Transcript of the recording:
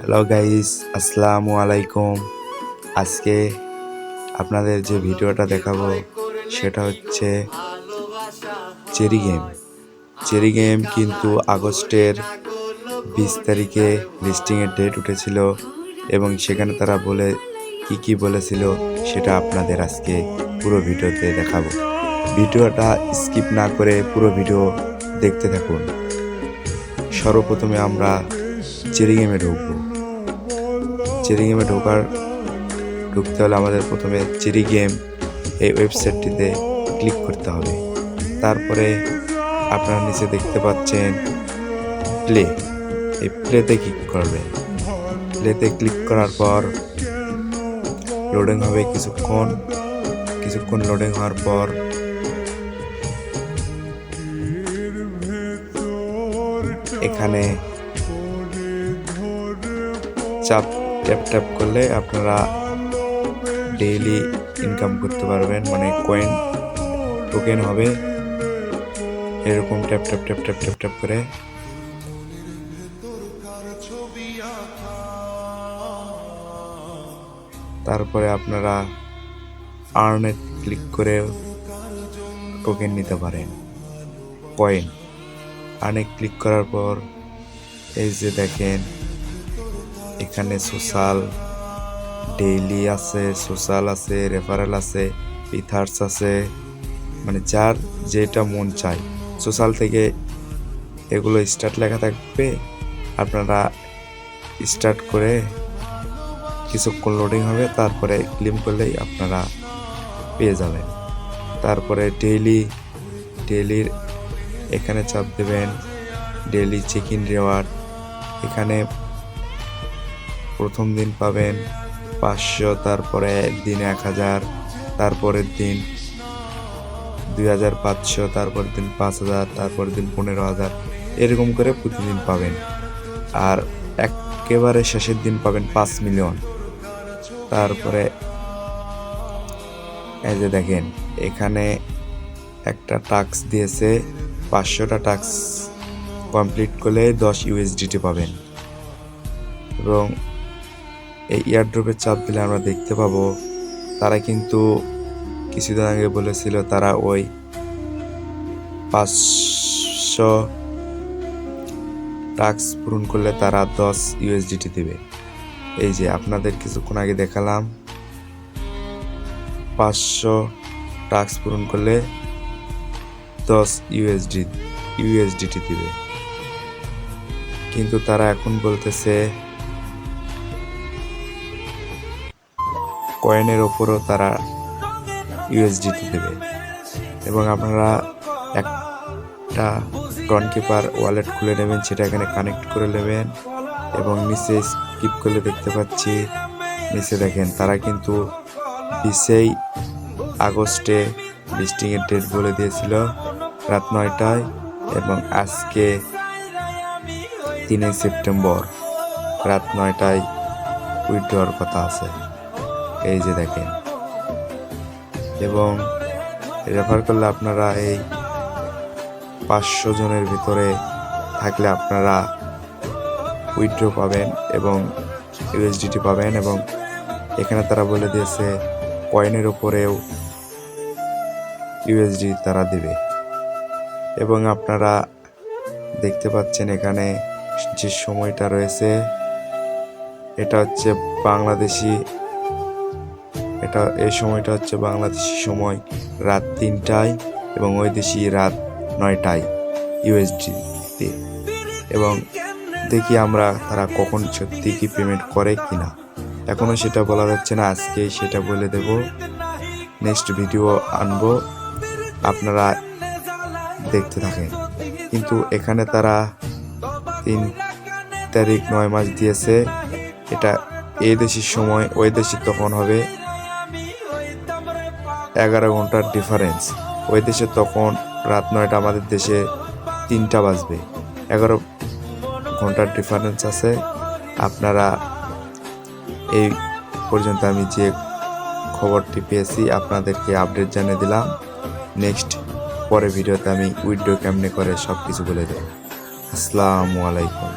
Hello guys, আসসালামু আলাইকুম। আজকে আপনাদের যে ভিডিওটা দেখাবো সেটা হচ্ছে চেরি গেম কিন্তু আগস্টের 20 তারিখে লিস্টিংয়ের ডেট উঠেছিল এবং সেখানে তারা কি বলেছিল সেটা আপনাদের আজকে পুরো ভিডিওতে দেখাবো। ভিডিওটা স্কিপ না করে পুরো ভিডিও দেখতে থাকুন। সর্বপ্রথমে আমরা চেরি গেমে ঢুকবো। চেরি গেমে ঢুকতে হলে আমাদের প্রথমে চেরি গেম এই ওয়েবসাইটটিতে ক্লিক করতে হবে। তারপরে আপনারা নিচে দেখতে পাচ্ছেন প্লে, এই প্লেতে ক্লিক করবেন। প্লেতে ক্লিক করার পর লোডিং হবে কিছুক্ষণ লোডিং হওয়ার পর এখানে ট্যাপ করলে আপনারা ডেইলি ইনকাম করতে পারবেন, মানে কয়েন টোকেন হবে। এরকম ট্যাপ করে তারপরে আপনারা আর্নে ক্লিক করে টোকেন নিতে পারেন, কয়েন। আর্নে ক্লিক করার পর এই যে দেখেন এখানে সোশ্যাল ডেইলি আছে, সোশ্যাল আছে, রেফারেল আছে, ইথার্স আছে, মানে যার যেটা মন চায়। সোশ্যাল থেকে এগুলো স্টার্ট লেখা থাকবে, আপনারা স্টার্ট করে কিছুক্ষণ লোডিং হবে, তারপরে ক্লেম করলেই আপনারা পেয়ে যাবেন। তারপরে ডেইলির এখানে চাপ দেবেন, ডেইলি চেক ইন রিওয়ার্ড। এখানে প্রথম দিন পাবেন 500, তারপরে দিন 1000, তারপরের দিন 2500, তারপরের দিন 5000, তারপরের দিন 15000, এরকম করে প্রতিদিন পাবেন। আর একেবারে শেষের দিন পাবেন 5 মিলিয়ন। তারপরে এই যে দেখেন এখানে একটা টাস্ক দিয়েছে, 500টা টাস্ক কমপ্লিট করলে 10 USDT পাবেন। এবং এই এয়ারড্রপের চাপ দিলে আমরা দেখতে পাবো তারা কিন্তু কিছুদিন আগে বলেছিল তারা ওই 500 টাস্ক পূরণ করলে তারা 10 USDT দেবে। এই যে আপনাদের কিছুক্ষণ আগে দেখালাম 500 টাস্ক পূরণ করলে 10 USDT দিবে। কিন্তু তারা এখন বলতেছে কয়েনের ওপরও তারা USDT দেবে। এবং আপনারা একটা টনকিপার ওয়ালেট খুলে নেবেন, সেটা এখানে কানেক্ট করে নেবেন। এবং নিচে স্কিপ করলে দেখতে পাচ্ছি নিচে দেখেন তারা কিন্তু 20 আগস্টে লিস্টিংয়ের ডেট বলে দিয়েছিল রাত 9টায়, এবং আজকে 3 সেপ্টেম্বর রাত 9টায় উইথড্রর কথা আছে। এই যে দেখেন, এবং রেফার করলে আপনারা এই 500 জনের ভিতরে থাকলে আপনারা উইথড্র পাবেন এবং USDT পাবেন। এবং এখানে তারা বলে দিয়েছে কয়েনের উপরেও USD তারা দেবে। এবং আপনারা দেখতে পাচ্ছেন এখানে যে সময়টা রয়েছে এটা হচ্ছে বাংলাদেশি, এই সময়টা হচ্ছে বাংলাদেশি সময় রাত 3টায় এবং ওই দেশি রাত 9টায় USDতে। এবং দেখি আমরা তারা কখন সত্যি কি পেমেন্ট করে কিনা, এখনো সেটা বলা যাচ্ছে না। আজকে সেটা বলে দেব, নেক্সট ভিডিও আনবো, আপনারা দেখতে থাকেন। কিন্তু এখানে তারা 3 তারিখ 9 মাস দিয়েছে, এটা এই দেশের সময়, ওই দেশে তখন হবে 11 ঘন্টার ডিফারেন্স। ওই দেশে তখন রাত 9টা, আমাদের দেশে 3টা বাজবে, 11 ঘন্টার ডিফারেন্স আছে। আপনারা এই পর্যন্ত আমি যে খবরটি পেয়েছি আপনাদেরকে আপডেট জানিয়ে দিলাম। নেক্সট পরে ভিডিওতে আমি উইথড্র কেমনে করে সব কিছু বলে দেব। আসসালামু আলাইকুম।